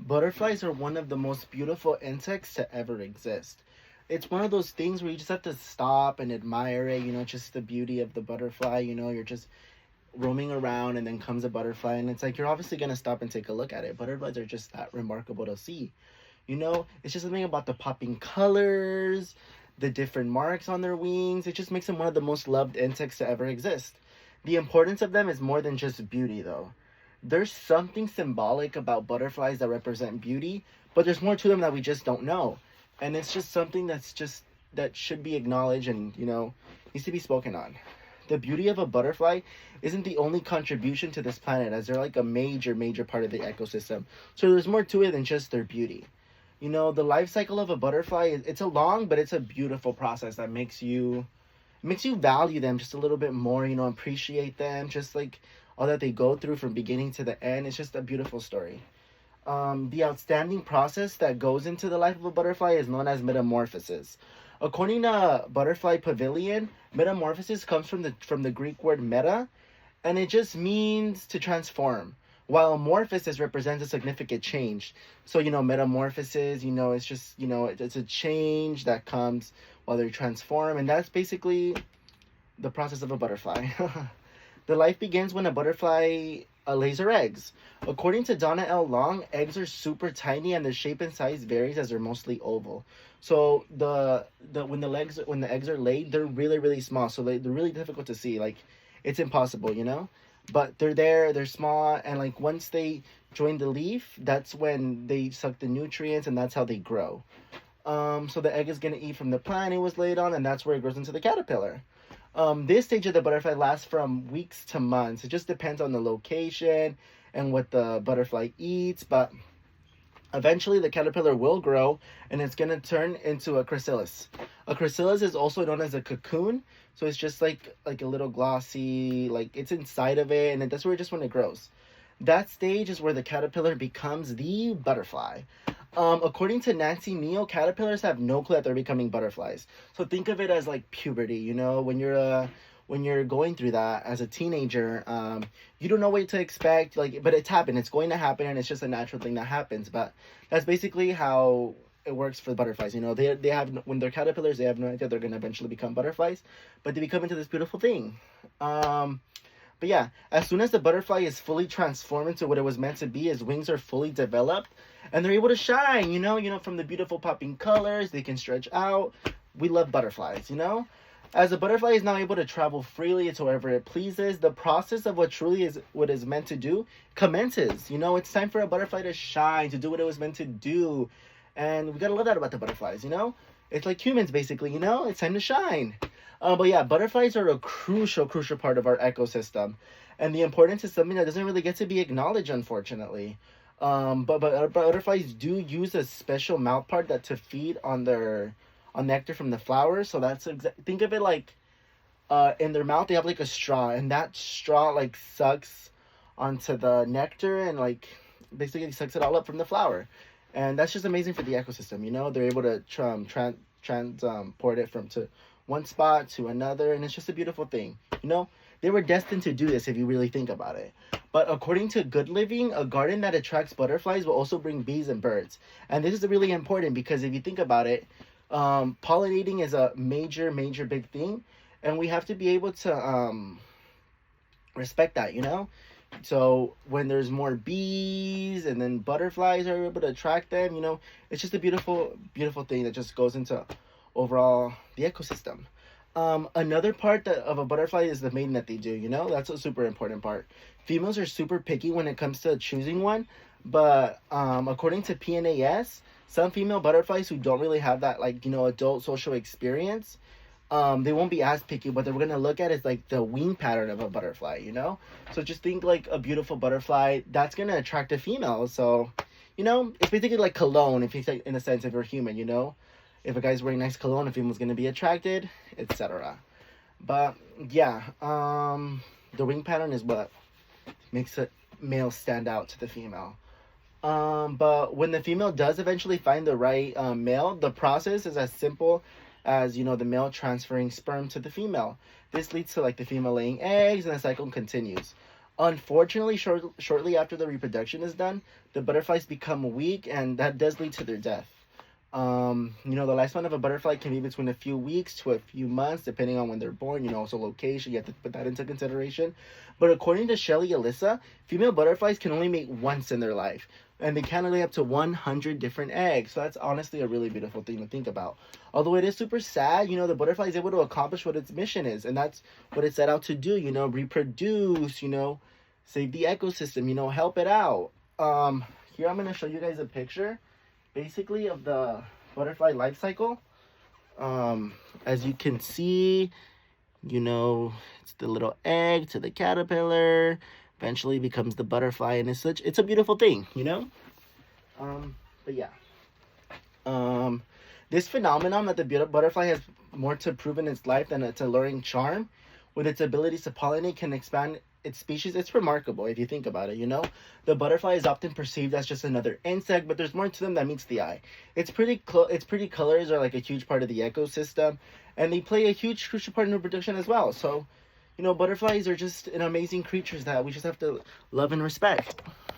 Butterflies are one of the most beautiful insects to ever exist. It's one of those things where you just have to stop and admire it, just the beauty of the butterfly. You're just roaming around and then comes a butterfly, and it's like you're obviously going to stop and take a look at it. Butterflies are just that remarkable to see. It's just something about the popping colors, the different marks on their wings. It just makes them one of the most loved insects to ever exist. The importance of them is more than just beauty, though. There's something symbolic about butterflies that represent beauty, but there's more to them that we just don't know. And it's just something that should be acknowledged and, needs to be spoken on. The beauty of a butterfly isn't the only contribution to this planet, as they're like a major, major part of the ecosystem. So there's more to it than just their beauty. The life cycle of a butterfly, it's a long, but it's a beautiful process that makes you value them just a little bit more, appreciate them, just like all that they go through from beginning to the end. It's just a beautiful story. The outstanding process that goes into the life of a butterfly is known as metamorphosis. According to Butterfly Pavilion, metamorphosis comes from the Greek word meta, and it just means to transform. While amorphosis represents a significant change. So, metamorphosis, it's just, it's a change that comes while they transform, and that's basically the process of a butterfly. The life begins when a butterfly lays her eggs. According to Donna L. Long, eggs are super tiny and the shape and size varies as they're mostly oval. So when the eggs are laid, they're really really small. So they're really difficult to see. Like it's impossible. But they're there, they're small, and like once they join the leaf, that's when they suck the nutrients, and that's how they grow. So the egg is gonna eat from the plant it was laid on, and that's where it grows into the caterpillar. This stage of the butterfly lasts from weeks to months. It just depends on the location and what the butterfly eats, but eventually the caterpillar will grow and it's going to turn into a chrysalis. A chrysalis is also known as a cocoon, so it's just like a little glossy, like it's inside of it, and that's where just when it grows. That stage is where the caterpillar becomes the butterfly. According to Nancy Neal, caterpillars have no clue that they're becoming butterflies. So think of it as like puberty. When you're going through that as a teenager, you don't know what to expect. Like, but it's happened. It's going to happen, and it's just a natural thing that happens. But that's basically how it works for the butterflies. They have when they're caterpillars, they have no idea they're gonna eventually become butterflies, but they become into this beautiful thing. But yeah, as soon as the butterfly is fully transformed into what it was meant to be, his wings are fully developed, and they're able to shine. From the beautiful popping colors, they can stretch out. We love butterflies. As the butterfly is now able to travel freely to wherever it pleases, the process of what truly is what is meant to do commences. It's time for a butterfly to shine, to do what it was meant to do, and we gotta love that about the butterflies. It's like humans, basically. It's time to shine. But yeah, butterflies are a crucial, crucial part of our ecosystem, and the importance is something that doesn't really get to be acknowledged, unfortunately. But butterflies do use a special mouth part that to feed on nectar from the flowers. So think of it like in their mouth they have like a straw, and that straw like sucks onto the nectar and like basically sucks it all up from the flower, and that's just amazing for the ecosystem. They're able to transport it from to one spot to another, and it's just a beautiful thing. They were destined to do this if you really think about it. But according to Good Living, a garden that attracts butterflies will also bring bees and birds. And this is really important because if you think about it, pollinating is a major, major big thing, and we have to be able to respect that. So when there's more bees and then butterflies are able to attract them, it's just a beautiful, beautiful thing that just goes into overall the ecosystem. Another part of a butterfly is the mating that they do. That's a super important part. Females are super picky when it comes to choosing one, but according to PNAS, some female butterflies who don't really have that adult social experience, they won't be as picky. What they're gonna look at is like the wing pattern of a butterfly. So just think like a beautiful butterfly that's gonna attract a female. So it's basically like cologne, if you say, in a sense, if you're human. If a guy's wearing nice cologne, a female's gonna be attracted, etc. But yeah, the wing pattern is what makes a male stand out to the female. But when the female does eventually find the right male, the process is as simple as the male transferring sperm to the female. This leads to like the female laying eggs, and the cycle continues. Unfortunately, shortly after the reproduction is done, the butterflies become weak, and that does lead to their death. You know, the lifespan of a butterfly can be between a few weeks to a few months, depending on when they're born. You know, also location, you have to put that into consideration. But according to Shelley Alyssa, female butterflies can only mate once in their life, and they can lay up to 100 different eggs. So that's honestly a really beautiful thing to think about. Although it is super sad, you know, the butterfly is able to accomplish what its mission is, and that's what it set out to do. You know, reproduce. You know, save the ecosystem. You know, help it out. Here I'm gonna show you guys a picture basically of the butterfly life cycle. As you can see, you know, it's the little egg to the caterpillar, eventually becomes the butterfly, and it's a beautiful thing, you know. But yeah, this phenomenon that the butterfly has more to prove in its life than its alluring charm, with its abilities to pollinate, can expand its species. It's remarkable if you think about it. You know, the butterfly is often perceived as just another insect, but there's more to them that meets the eye. Its pretty colors are like a huge part of the ecosystem, and they play a huge crucial part in reproduction as well. So, you know, butterflies are just an amazing creatures that we just have to love and respect.